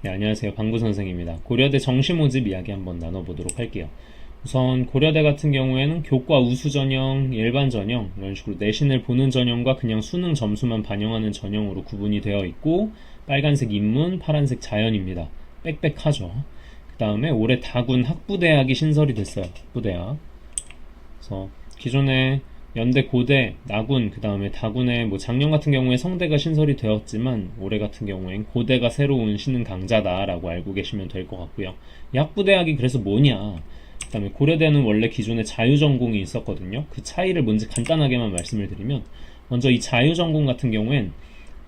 네, 안녕하세요. 방구 선생입니다. 고려대 정시 모집 이야기 한번 나눠보도록 할게요. 우선 고려대 같은 경우에는 교과 우수 전형, 일반 전형 이런 식으로 내신을 보는 전형과 그냥 수능 점수만 반영하는 전형으로 구분이 되어 있고, 빨간색 인문, 파란색 자연입니다. 빽빽하죠. 그 다음에 올해 다군 학부대학이 신설이 됐어요. 학부대학. 그래서 기존에 연대, 고대, 나군, 그 다음에 다군에 작년 같은 경우에 성대가 신설이 되었지만 올해 같은 경우엔 고대가 새로운 신흥 강자다라고 알고 계시면 될 것 같고요. 이 학부대학이 그래서 뭐냐? 그 다음에 고려대는 원래 기존에 자유전공이 있었거든요. 그 차이를 먼저 간단하게만 말씀을 드리면, 먼저 이 자유전공 같은 경우엔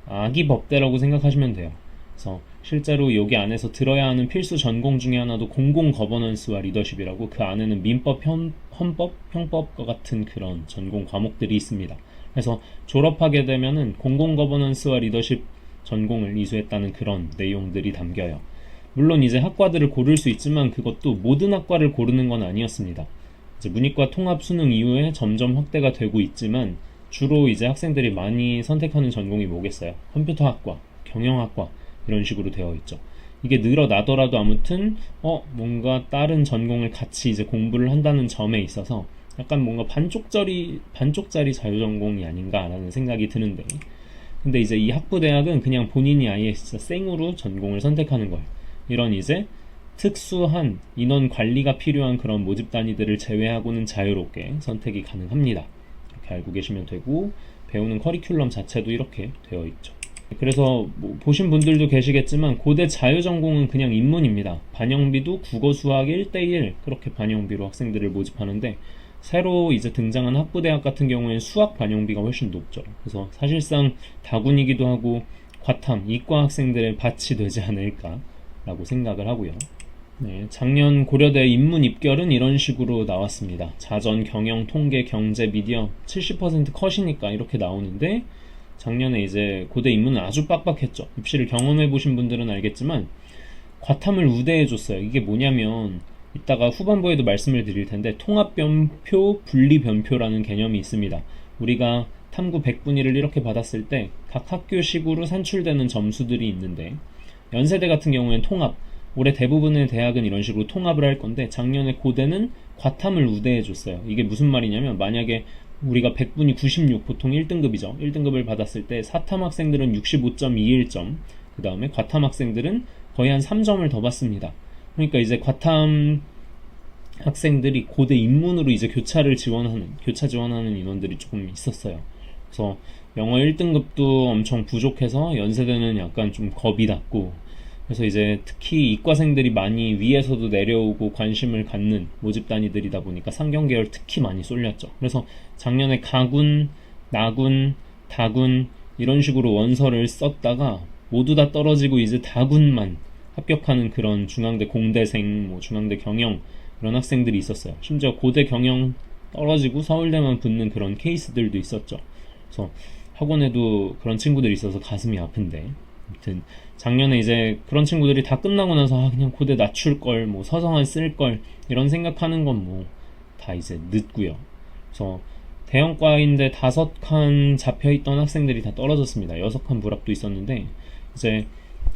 아기 법대라고 생각하시면 돼요. 그래서 실제로 여기 안에서 들어야 하는 필수 전공 중에 하나도 공공 거버넌스와 리더십이라고, 그 안에는 민법, 헌법, 형법과 같은 그런 전공 과목들이 있습니다. 그래서 졸업하게 되면은 공공 거버넌스와 리더십 전공을 이수했다는 그런 내용들이 담겨요. 물론 이제 학과들을 고를 수 있지만 그것도 모든 학과를 고르는 건 아니었습니다. 이제 문이과 통합 수능 이후에 점점 확대가 되고 있지만, 주로 이제 학생들이 많이 선택하는 전공이 뭐겠어요? 컴퓨터학과, 경영학과 이런 식으로 되어 있죠. 이게 늘어나더라도 아무튼 뭔가 다른 전공을 같이 이제 공부를 한다는 점에 있어서 약간 뭔가 반쪽짜리 자유전공이 아닌가라는 생각이 드는데, 근데 이제 이 학부대학은 그냥 본인이 아예 진짜 생으로 전공을 선택하는 거예요. 이런 이제 특수한 인원 관리가 필요한 그런 모집 단위들을 제외하고는 자유롭게 선택이 가능합니다. 이렇게 알고 계시면 되고, 배우는 커리큘럼 자체도 이렇게 되어 있죠. 그래서 보신 분들도 계시겠지만 고대 자유전공은 그냥 인문입니다. 반영비도 국어 수학 1대1 그렇게 반영비로 학생들을 모집하는데, 새로 이제 등장한 학부대학 같은 경우에는 수학 반영비가 훨씬 높죠. 그래서 사실상 다군이기도 하고 과탐, 이과 학생들의 밭이 되지 않을까라고 생각을 하고요. 네, 작년 고려대 인문 입결은 이런 식으로 나왔습니다. 자전, 경영, 통계, 경제, 미디어 70% 컷이니까 이렇게 나오는데, 작년에 이제 고대 인문은 아주 빡빡했죠. 입시를 경험해 보신 분들은 알겠지만 과탐을 우대해 줬어요. 이게 뭐냐면, 이따가 후반부에도 말씀을 드릴 텐데 통합변표, 분리변표라는 개념이 있습니다. 우리가 탐구 100분위를 이렇게 받았을 때 각 학교식으로 산출되는 점수들이 있는데, 연세대 같은 경우에는 통합, 올해 대부분의 대학은 이런 식으로 통합을 할 건데, 작년에 고대는 과탐을 우대해 줬어요. 이게 무슨 말이냐면, 만약에 우리가 100분이 96, 보통 1등급이죠. 1등급을 받았을 때 사탐 학생들은 65.21점, 그 다음에 과탐 학생들은 거의 한 3점을 더 받습니다. 그러니까 이제 과탐 학생들이 고대 인문으로 이제 교차 지원하는 인원들이 조금 있었어요. 그래서 영어 1등급도 엄청 부족해서 연세대는 약간 좀 겁이 났고, 그래서 이제 특히 이과생들이 많이 위에서도 내려오고 관심을 갖는 모집 단위들이다 보니까 상경계열 특히 많이 쏠렸죠. 그래서 작년에 가군, 나군, 다군 이런 식으로 원서를 썼다가 모두 다 떨어지고 이제 다군만 합격하는 그런 중앙대 공대생, 중앙대 경영 이런 학생들이 있었어요. 심지어 고대 경영 떨어지고 서울대만 붙는 그런 케이스들도 있었죠. 그래서 학원에도 그런 친구들이 있어서 가슴이 아픈데, 아무튼 작년에 이제 그런 친구들이 다 끝나고 나서 그냥 고대 낮출걸, 서성한 쓸걸 이런 생각하는 건 다 이제 늦고요. 그래서 대형과인데 5칸 잡혀있던 학생들이 다 떨어졌습니다. 6칸 불합도 있었는데, 이제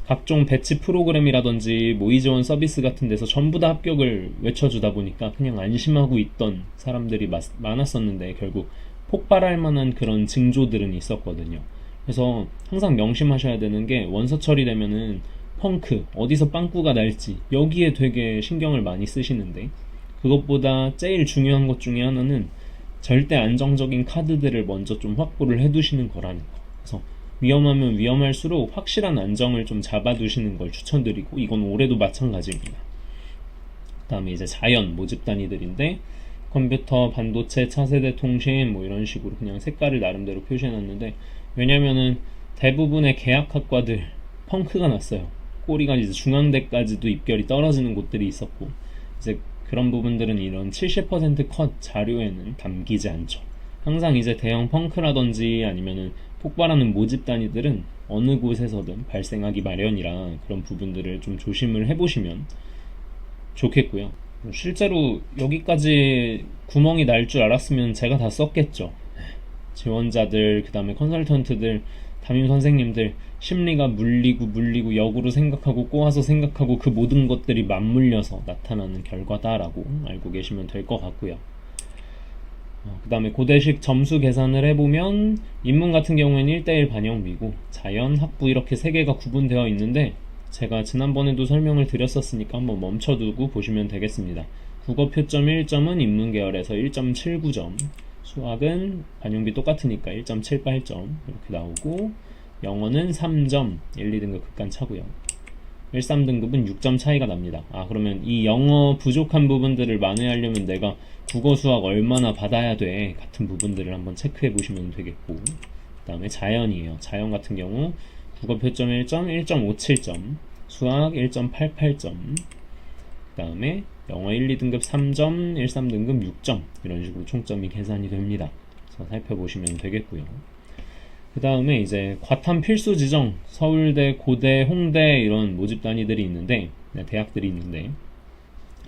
각종 배치 프로그램이라든지 모의 지원 서비스 같은 데서 전부 다 합격을 외쳐주다 보니까 그냥 안심하고 있던 사람들이 많았었는데, 결국 폭발할 만한 그런 징조들은 있었거든요. 그래서 항상 명심하셔야 되는 게, 원서 처리되면은 펑크, 어디서 빵꾸가 날지 여기에 되게 신경을 많이 쓰시는데, 그것보다 제일 중요한 것 중에 하나는 절대 안정적인 카드들을 먼저 좀 확보를 해두시는 거라는 거. 그래서 위험하면 위험할수록 확실한 안정을 좀 잡아두시는 걸 추천드리고, 이건 올해도 마찬가지입니다. 그 다음에 이제 자연 모집 단위들인데, 컴퓨터, 반도체, 차세대 통신 이런 식으로 그냥 색깔을 나름대로 표시해놨는데, 왜냐면은 대부분의 계약학과들 펑크가 났어요. 꼬리가 이제 중앙대까지도 입결이 떨어지는 곳들이 있었고, 이제 그런 부분들은 이런 70%컷 자료에는 담기지 않죠. 항상 이제 대형 펑크라든지 아니면은 폭발하는 모집 단위들은 어느 곳에서든 발생하기 마련이라, 그런 부분들을 좀 조심을 해보시면 좋겠고요. 실제로 여기까지 구멍이 날 줄 알았으면 제가 다 썼겠죠. 지원자들, 그 다음에 컨설턴트들 담임 선생님들 심리가 물리고 역으로 생각하고 꼬아서 생각하고 그 모든 것들이 맞물려서 나타나는 결과다라고 알고 계시면 될 것 같고요. 그 다음에 고대식 점수 계산을 해보면 인문 같은 경우에는 1대1 반영비고 자연, 학부 이렇게 세 개가 구분되어 있는데 제가 지난번에도 설명을 드렸었으니까 한번 멈춰두고 보시면 되겠습니다. 국어 표점 1점은 인문 계열에서 1.79점, 수학은 반영비 똑같으니까 1.78점 이렇게 나오고, 영어는 3점, 1, 2등급 극간 차고요. 1, 3등급은 6점 차이가 납니다. 그러면 이 영어 부족한 부분들을 만회하려면 내가 국어 수학 얼마나 받아야 돼 같은 부분들을 한번 체크해 보시면 되겠고, 그 다음에 자연이에요. 자연 같은 경우 국어 표점 1점, 1.57점, 수학 1.88점, 그 다음에 영어 1, 2등급 3점, 1, 3등급 6점 이런 식으로 총점이 계산이 됩니다. 그래서 살펴보시면 되겠고요. 그 다음에 이제 과탐 필수 지정, 서울대, 고대, 홍대 이런 모집 단위들이 있는데, 대학들이 있는데,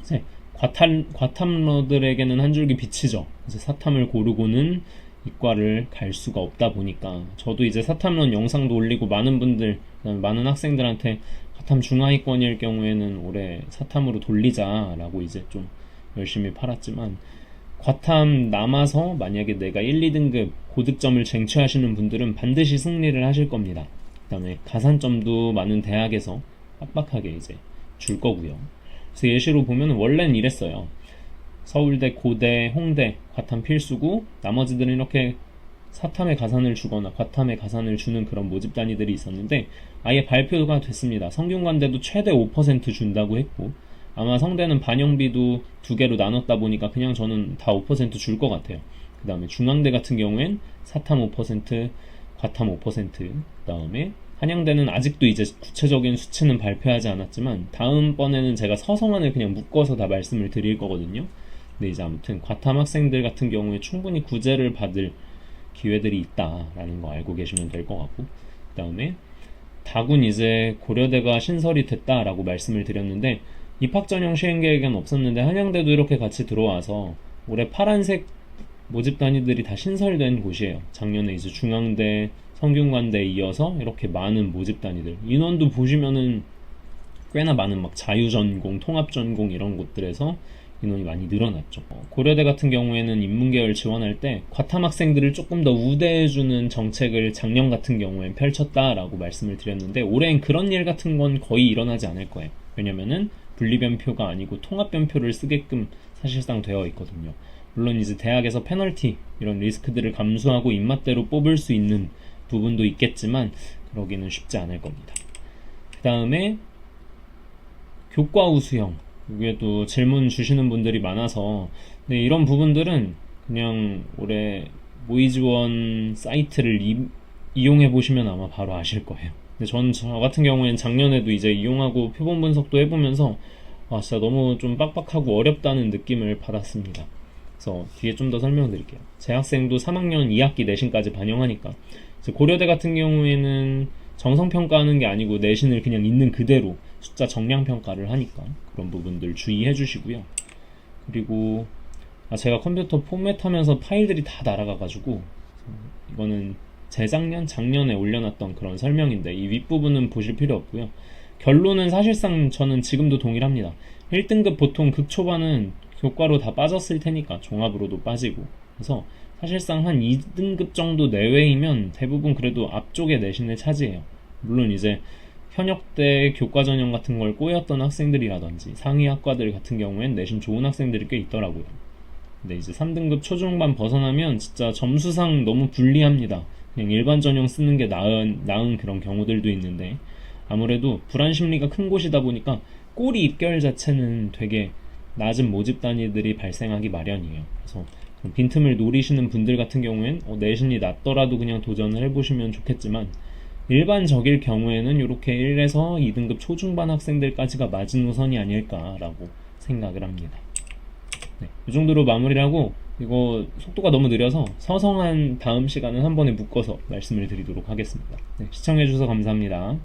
이제 과탐러들에게는 한 줄기 빛이죠. 이제 사탐을 고르고는 이과를 갈 수가 없다 보니까, 저도 이제 사탐론 영상도 올리고 많은 분들, 많은 학생들한테 과탐 중하위권일 경우에는 올해 사탐으로 돌리자라고 이제 좀 열심히 팔았지만, 과탐 남아서 만약에 내가 1, 2등급 고득점을 쟁취하시는 분들은 반드시 승리를 하실 겁니다. 그 다음에 가산점도 많은 대학에서 빡빡하게 이제 줄 거고요. 그래서 예시로 보면 원래는 이랬어요. 서울대, 고대, 홍대 과탐 필수고 나머지들은 이렇게 사탐에 가산을 주거나 과탐에 가산을 주는 그런 모집 단위들이 있었는데, 아예 발표가 됐습니다. 성균관대도 최대 5% 준다고 했고, 아마 성대는 반영비도 두 개로 나눴다 보니까 그냥 저는 다 5% 줄 것 같아요. 그 다음에 중앙대 같은 경우엔 사탐 5%, 과탐 5%, 그 다음에 한양대는 아직도 이제 구체적인 수치는 발표하지 않았지만 다음번에는 제가 서성안을 그냥 묶어서 다 말씀을 드릴 거거든요. 근데 이제 아무튼 과탐 학생들 같은 경우에 충분히 구제를 받을 기회들이 있다라는 거 알고 계시면 될 것 같고, 그 다음에 다군 이제 고려대가 신설이 됐다라고 말씀을 드렸는데, 입학 전형 시행 계획은 없었는데 한양대도 이렇게 같이 들어와서 올해 파란색 모집 단위들이 다 신설된 곳이에요. 작년에 이제 중앙대, 성균관대에 이어서 이렇게 많은 모집 단위들, 인원도 보시면은 꽤나 많은 막 자유전공, 통합전공 이런 곳들에서 인원이 많이 늘어났죠. 고려대 같은 경우에는 인문계열 지원할 때 과탐 학생들을 조금 더 우대해주는 정책을 작년 같은 경우엔 펼쳤다라고 말씀을 드렸는데, 올해는 그런 일 같은 건 거의 일어나지 않을 거예요. 왜냐면은 분리변표가 아니고 통합변표를 쓰게끔 사실상 되어 있거든요. 물론 이제 대학에서 페널티 이런 리스크들을 감수하고 입맛대로 뽑을 수 있는 부분도 있겠지만 그러기는 쉽지 않을 겁니다. 그 다음에 교과 우수형, 이게 또 질문 주시는 분들이 많아서, 근데 이런 부분들은 그냥 올해 모의지원 사이트를 이용해 보시면 아마 바로 아실 거예요. 근데 저 같은 경우에는 작년에도 이제 이용하고 표본 분석도 해보면서 진짜 너무 좀 빡빡하고 어렵다는 느낌을 받았습니다. 그래서 뒤에 좀 더 설명드릴게요. 재학생도 3학년 2학기 내신까지 반영하니까, 고려대 같은 경우에는 정성평가하는 게 아니고 내신을 그냥 있는 그대로 숫자 정량평가를 하니까 그런 부분들 주의해 주시고요. 그리고 제가 컴퓨터 포맷하면서 파일들이 다 날아가가지고, 이거는 작년에 올려놨던 그런 설명인데 이 윗부분은 보실 필요 없고요. 결론은 사실상 저는 지금도 동일합니다. 1등급 보통 극초반은 교과로 다 빠졌을 테니까 종합으로도 빠지고, 그래서 사실상 한 2등급 정도 내외이면 대부분 그래도 앞쪽에 내신을 차지해요. 물론 이제 현역대 교과 전형 같은 걸 꼬였던 학생들이라든지 상위 학과들 같은 경우엔 내신 좋은 학생들이 꽤 있더라고요. 근데 이제 3등급 초중반 벗어나면 진짜 점수상 너무 불리합니다. 그냥 일반 전형 쓰는 게 나은 그런 경우들도 있는데, 아무래도 불안 심리가 큰 곳이다 보니까 꼬리 입결 자체는 되게 낮은 모집 단위들이 발생하기 마련이에요. 그래서 빈틈을 노리시는 분들 같은 경우엔 내신이 낮더라도 그냥 도전을 해보시면 좋겠지만, 일반적일 경우에는 이렇게 1에서 2등급 초중반 학생들까지가 마지노선이 아닐까라고 생각을 합니다. 네, 이 정도로 마무리를 하고, 이거 속도가 너무 느려서 서성한 다음 시간은 한 번에 묶어서 말씀을 드리도록 하겠습니다. 네, 시청해주셔서 감사합니다.